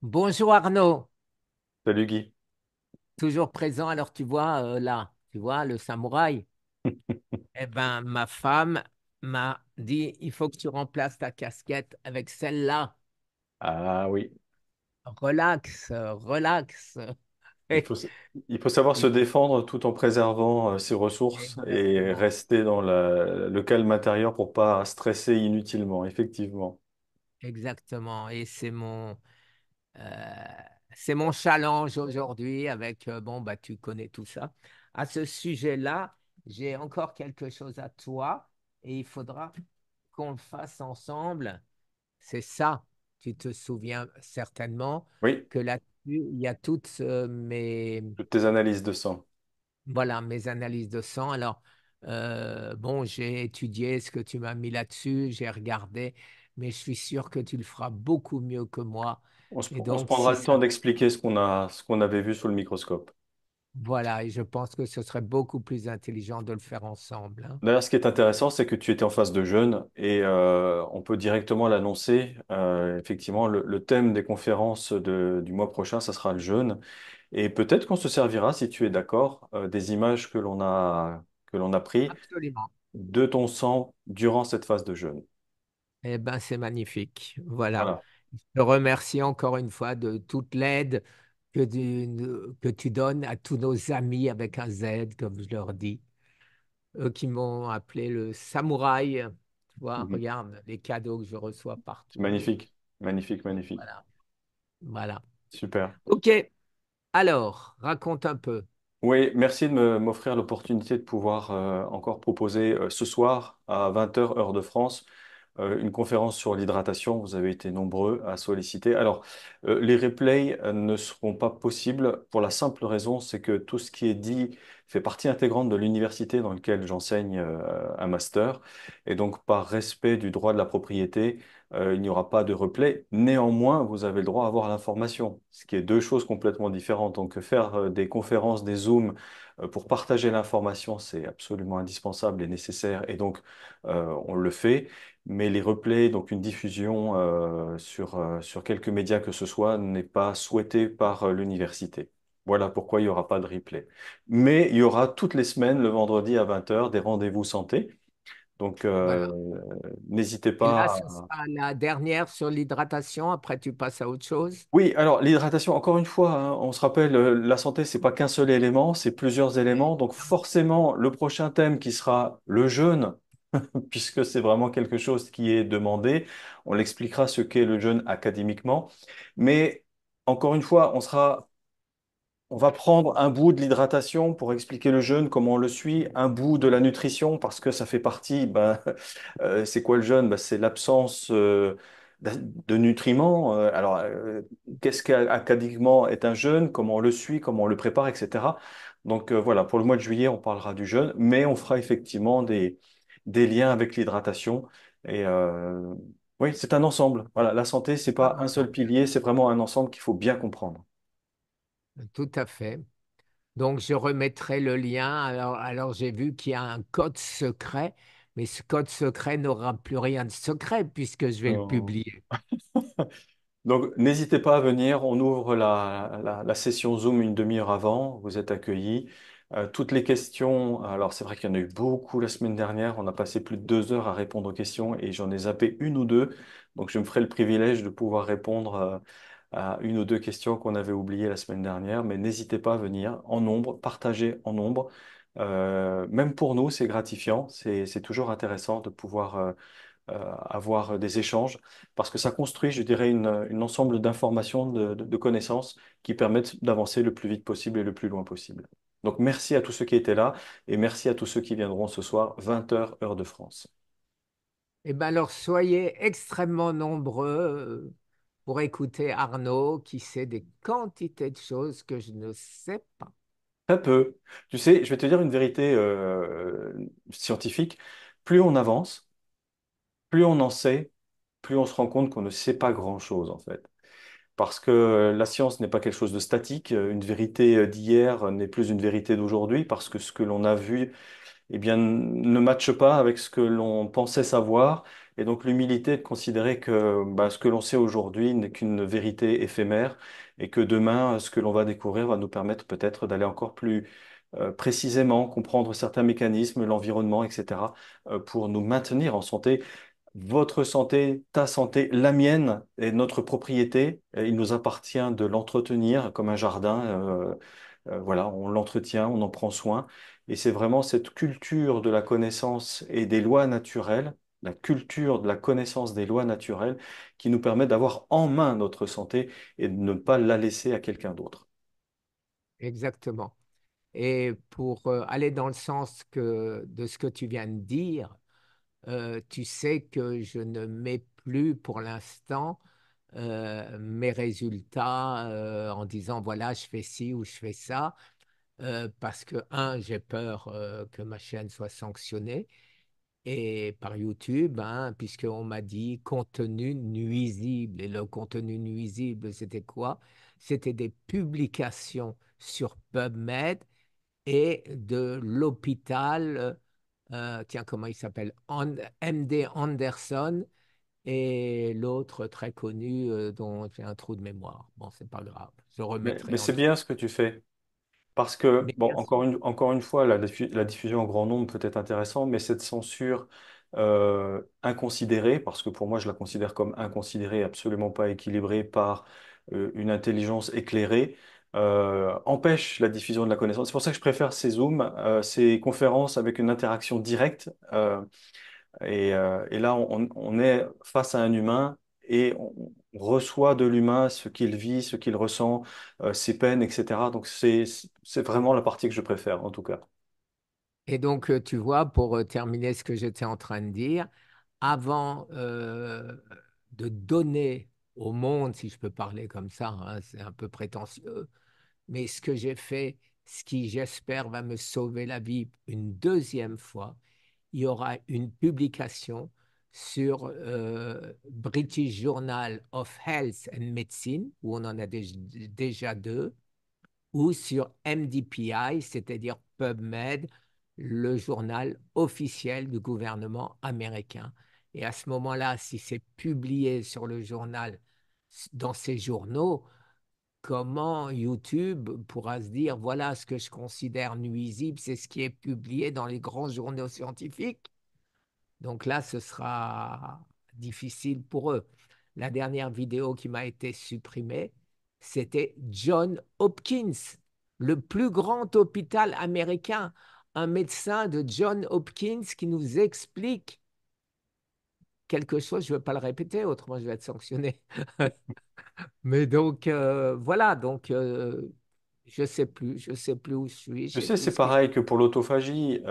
Bonjour Arnaud, Salut Guy. toujours présent. Alors tu vois là, tu vois le samouraï. Eh ben ma femme m'a dit il faut que tu remplaces ta casquette avec celle-là. Ah oui, Relax, relax. il Et- faut, il faut savoir se et- défendre tout en préservant ses ressources et Exactement, rester dans le calme intérieur pour pas stresser inutilement, effectivement. exactement. Et euh, c'est mon challenge aujourd'hui avec bon bah tu connais tout ça. À ce sujet-là, j'ai encore quelque chose à toi et il faudra qu'on le fasse ensemble. C'est ça. Tu te souviens certainement Oui, que là-dessus, il y a toutes toutes tes analyses de sang. voilà, mes analyses de sang. Alors, bon, j'ai étudié ce que tu m'as mis là-dessus, j'ai regardé, mais je suis sûr que tu le feras beaucoup mieux que moi. Et On se donc, prendra si le temps ça, d'expliquer ce qu'on avait vu sous le microscope. voilà, et je pense que ce serait beaucoup plus intelligent de le faire ensemble, hein. D'ailleurs, ce qui est intéressant, c'est que tu étais en phase de jeûne et on peut directement l'annoncer. Effectivement, le thème des conférences du mois prochain, ça sera le jeûne. Et peut-être qu'on se servira, si tu es d'accord, des images que l'on a pris Absolument. de ton sang durant cette phase de jeûne. Eh ben, c'est magnifique. Voilà. Voilà. Je te remercie encore une fois de toute l'aide que tu donnes à tous nos amis avec un Z, comme je leur dis, eux qui m'ont appelé le samouraï. Tu vois, Mhm. regarde les cadeaux que je reçois C'est partout. magnifique, magnifique, magnifique. Voilà. Voilà. Super. OK. Alors, raconte un peu. Oui, merci de m'offrir l'opportunité de pouvoir encore proposer ce soir à 20 heures heure de France une conférence sur l'hydratation. Vous avez été nombreux à solliciter. Alors, les replays ne seront pas possibles pour la simple raison, c'est que tout ce qui est dit fait partie intégrante de l'université dans laquelle j'enseigne un master. Et donc, par respect du droit de la propriété, il n'y aura pas de replay. Néanmoins, vous avez le droit à avoir l'information, ce qui est deux choses complètement différentes. Donc, faire des conférences, des Zooms pour partager l'information, c'est absolument indispensable et nécessaire. Et donc, on le fait. Mais les replays, donc une diffusion sur quelques médias que ce soit, n'est pas souhaité par l'université. Voilà pourquoi il n'y aura pas de replay. Mais il y aura toutes les semaines, le vendredi à 20 heures des rendez-vous santé. Donc, Voilà. n'hésitez Et là, pas. ce sera la dernière sur l'hydratation. Après, tu passes à autre chose. Oui, alors l'hydratation, encore une fois, hein, on se rappelle, la santé, c'est pas qu'un seul élément, c'est plusieurs éléments. Donc Évidemment. forcément, le prochain thème qui sera le jeûne, puisque c'est vraiment quelque chose qui est demandé, on l'expliquera ce qu'est le jeûne académiquement. Mais encore une fois, on va prendre un bout de l'hydratation pour expliquer le jeûne, comment on le suit, un bout de la nutrition, parce que ça fait partie, ben, c'est quoi le jeûne? Ben, c'est l'absence de nutriments. Qu'est-ce qu'académiquement est un jeûne? Comment on le suit? Comment on le prépare, etc. Donc voilà, pour le mois de juillet, on parlera du jeûne, mais on fera effectivement des liens avec l'hydratation. Et oui, c'est un ensemble. Voilà, la santé, c'est Un pas un seul ensemble. pilier, c'est vraiment un ensemble qu'il faut bien comprendre. Tout à fait. Donc, je remettrai le lien. Alors j'ai vu qu'il y a un code secret, mais ce code secret n'aura plus rien de secret puisque je vais le Euh, publier. Donc, n'hésitez pas à venir. On ouvre la session Zoom une demi-heure avant. Vous êtes accueillis. Toutes les questions, alors c'est vrai qu'il y en a eu beaucoup la semaine dernière. On a passé plus de 2 heures à répondre aux questions et j'en ai zappé une ou deux. Donc, je me ferai le privilège de pouvoir répondre à une ou deux questions qu'on avait oubliées la semaine dernière. Mais n'hésitez pas à venir en nombre, partager en nombre. Même pour nous, c'est gratifiant. C'est toujours intéressant de pouvoir avoir des échanges, parce que ça construit, je dirais, une ensemble d'informations, de connaissances qui permettent d'avancer le plus vite possible et le plus loin possible. Donc merci à tous ceux qui étaient là et merci à tous ceux qui viendront ce soir, 20 heures heure de France. Eh bien, alors soyez extrêmement nombreux pour écouter Arnaud qui sait des quantités de choses que je ne sais pas. Très peu. Tu sais, je vais te dire une vérité scientifique. Plus on avance, plus on en sait, plus on se rend compte qu'on ne sait pas grand-chose en fait. Parce que la science n'est pas quelque chose de statique. Une vérité d'hier n'est plus une vérité d'aujourd'hui, parce que ce que l'on a vu, eh bien, ne matche pas avec ce que l'on pensait savoir. Et donc l'humilité de considérer que bah, ce que l'on sait aujourd'hui n'est qu'une vérité éphémère et que demain, ce que l'on va découvrir va nous permettre peut-être d'aller encore plus précisément comprendre certains mécanismes, l'environnement, etc., pour nous maintenir en santé. Votre santé, ta santé, la mienne est notre propriété. Et il nous appartient de l'entretenir comme un jardin. Voilà, on l'entretient, on en prend soin. Et c'est vraiment cette culture de la connaissance et des lois naturelles, la culture de la connaissance des lois naturelles, qui nous permet d'avoir en main notre santé et de ne pas la laisser à quelqu'un d'autre. Exactement. Et pour aller dans le sens de ce que tu viens de dire, tu sais que je ne mets plus pour l'instant mes résultats en disant voilà, je fais ci ou je fais ça, parce que, un, j'ai peur que ma chaîne soit sanctionnée et par YouTube, hein, puisqu'on m'a dit contenu nuisible. Et le contenu nuisible, c'était quoi? C'était des publications sur PubMed et de l'hôpital, tiens, comment il s'appelle? MD Anderson et l'autre très connu dont j'ai un trou de mémoire. Bon, c'est pas grave, je Mais remettrai en c'est dessous. bien ce que tu fais. Parce que, Mais bon, bien sûr. encore une fois, la diffusion en grand nombre peut être intéressante, mais cette censure inconsidérée, parce que pour moi, je la considère comme inconsidérée, absolument pas équilibrée par une intelligence éclairée, empêche la diffusion de la connaissance. C'est pour ça que je préfère ces Zooms, ces conférences avec une interaction directe. Et là, on est face à un humain et on reçoit de l'humain ce qu'il vit, ce qu'il ressent, ses peines, etc. Donc c'est vraiment la partie que je préfère, en tout cas. Et donc, tu vois, pour terminer ce que j'étais en train de dire, avant de donner au monde, si je peux parler comme ça, hein, c'est un peu prétentieux, mais ce que j'ai fait, ce qui, j'espère, va me sauver la vie une deuxième fois, il y aura une publication sur British Journal of Health and Medicine, où on en a déjà deux, ou sur MDPI, c'est-à-dire PubMed, le journal officiel du gouvernement américain. Et à ce moment-là, si c'est publié sur le journal, dans ces journaux, comment YouTube pourra se dire, voilà ce que je considère nuisible, c'est ce qui est publié dans les grands journaux scientifiques. Donc là, ce sera difficile pour eux. La dernière vidéo qui m'a été supprimée, c'était John Hopkins, le plus grand hôpital américain, un médecin de John Hopkins qui nous explique quelque chose. Je ne veux pas le répéter, autrement je vais être sanctionné. Mais donc voilà, donc je sais plus où je suis, je Tu sais sais, plus c'est ce que pareil que pour l'autophagie.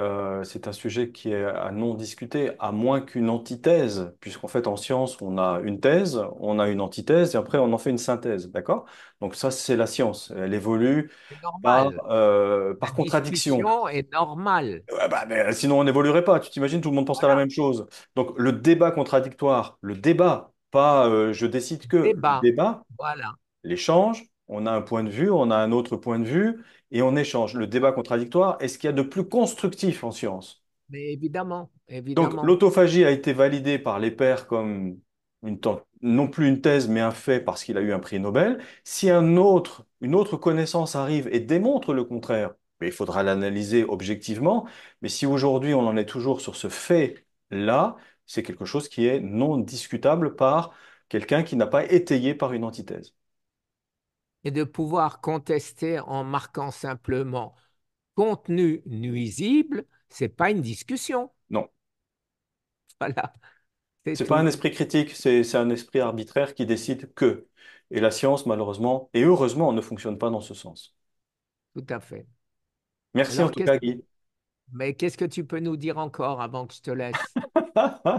C'est un sujet qui est à non discuter, à moins qu'une antithèse, puisqu'en fait, en science, on a une thèse, on a une antithèse, et après, on en fait une synthèse, d'accord? Donc ça, c'est la science. Elle évolue c'est normal. La par contradiction. discussion est normale. Ouais, bah, mais sinon, on n'évoluerait pas. Tu t'imagines, tout le monde pense à la Voilà, même chose. Donc, le débat contradictoire, le débat, pas je décide que, le débat. débat, Voilà. l'échange, on a un point de vue, on a un autre point de vue, et on échange. Le débat contradictoire est ce qu'il y a de plus constructif en science. Mais évidemment, Donc, évidemment. l'autophagie a été validée par les pairs comme non plus une thèse, mais un fait parce qu'il a eu un prix Nobel. Si une autre connaissance arrive et démontre le contraire, mais il faudra l'analyser objectivement. Mais si aujourd'hui on en est toujours sur ce fait-là, c'est quelque chose qui est non discutable par quelqu'un qui n'a pas étayé par une antithèse. Et de pouvoir contester en marquant simplement contenu nuisible, c'est pas une discussion. Non. Voilà, c'est C'est pas un tout. esprit critique, c'est un esprit arbitraire qui décide que. Et la science, malheureusement, et heureusement, ne fonctionne pas dans ce sens. Tout à fait. Merci en Alors, tout cas, Guy. qu'est-ce que tu peux nous dire encore avant que je te laisse?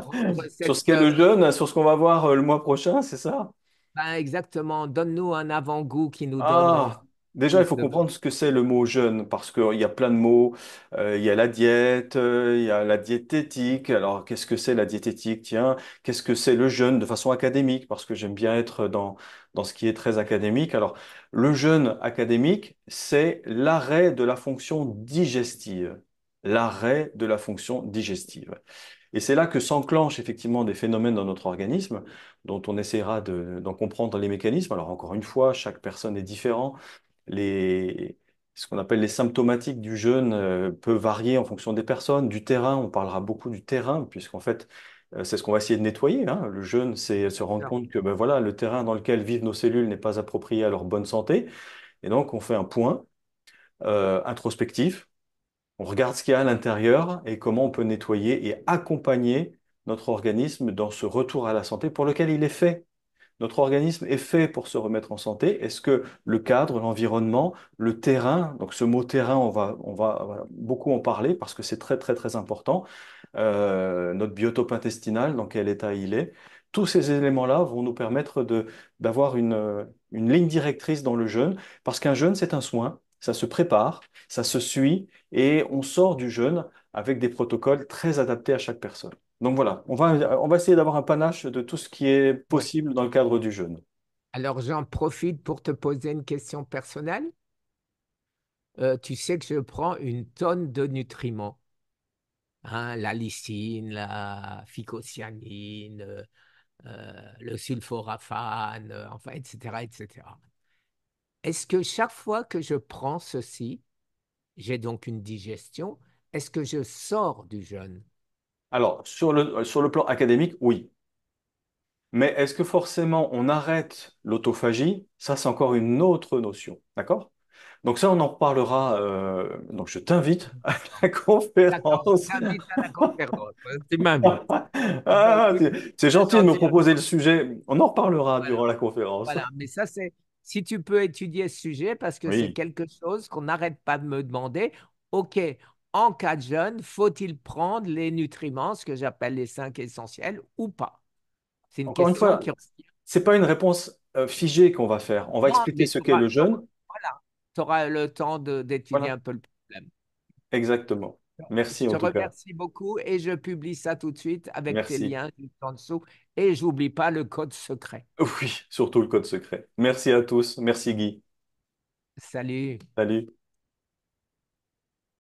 Outre Sur ce cette, qu'est le jeûne, sur ce qu'on va voir le mois prochain, c'est ça? ben, exactement, donne-nous un avant-goût qui nous donne Ah, déjà, il plus faut de... comprendre ce que c'est le mot jeûne, parce qu'il y a plein de mots. Il y a la diète, il y a la diététique. Alors, qu'est-ce que c'est la diététique? Tiens, qu'est-ce que c'est le jeûne de façon académique? Parce que j'aime bien être dans ce qui est très académique. Alors, le jeûne académique, c'est l'arrêt de la fonction digestive. L'arrêt de la fonction digestive. Et c'est là que s'enclenchent effectivement des phénomènes dans notre organisme dont on essaiera d'en comprendre les mécanismes. Alors encore une fois, chaque personne est différente. Ce qu'on appelle les symptomatiques du jeûne peut varier en fonction des personnes, du terrain. On parlera beaucoup du terrain, puisqu'en fait, c'est ce qu'on va essayer de nettoyer, hein. Le jeûne, c'est se rendre Alors, compte que ben voilà, le terrain dans lequel vivent nos cellules n'est pas approprié à leur bonne santé. Et donc, on fait un point introspectif. On regarde ce qu'il y a à l'intérieur et comment on peut nettoyer et accompagner notre organisme dans ce retour à la santé pour lequel il est fait. Notre organisme est fait pour se remettre en santé. Est-ce que le cadre, l'environnement, le terrain, donc ce mot terrain, on va beaucoup en parler parce que c'est très, très, très important. Notre biotope intestinal, dans quel état il est. Tous ces éléments-là vont nous permettre d'avoir une ligne directrice dans le jeûne parce qu'un jeûne, c'est un soin. Ça se prépare, ça se suit et on sort du jeûne avec des protocoles très adaptés à chaque personne. Donc voilà, on va essayer d'avoir un panache de tout ce qui est ouais. possible dans le cadre du jeûne. Alors, j'en profite pour te poser une question personnelle. Tu sais que je prends une tonne de nutriments, hein, la lysine, la phycocyanine, le sulforaphane, enfin, etc., etc. Est-ce que chaque fois que je prends ceci, j'ai donc une digestion, est-ce que je sors du jeûne? Alors, sur le plan académique, oui. Mais est-ce que forcément on arrête l'autophagie? Ça, c'est encore une autre notion. D'accord? Donc ça, on en reparlera. Donc je t'invite à la D'accord, je conférence. t'invite à la conférence. Tu m'invites. Ben, Ah, écoute, c'est très gentil de me gentil. proposer le sujet. On en reparlera Voilà, durant la conférence. voilà. Mais ça, c'est si tu peux étudier ce sujet, parce que c'est Oui. quelque chose qu'on n'arrête pas de me demander. OK, en cas de jeûne, faut-il prendre les nutriments, ce que j'appelle les 5 essentiels, ou pas? C'est une Encore une question fois, qui revient. c'est pas une réponse figée qu'on va faire. On va Non, expliquer mais ce qu'est le jeûne. voilà, tu auras le temps d'étudier Voilà, un peu le problème. exactement. Je Merci te en tout cas. remercie beaucoup et je publie ça tout de suite avec tes Merci. liens juste en dessous. Et j'oublie pas le code secret. Oui, surtout le code secret. Merci à tous. Merci Guy. Salut. Salut.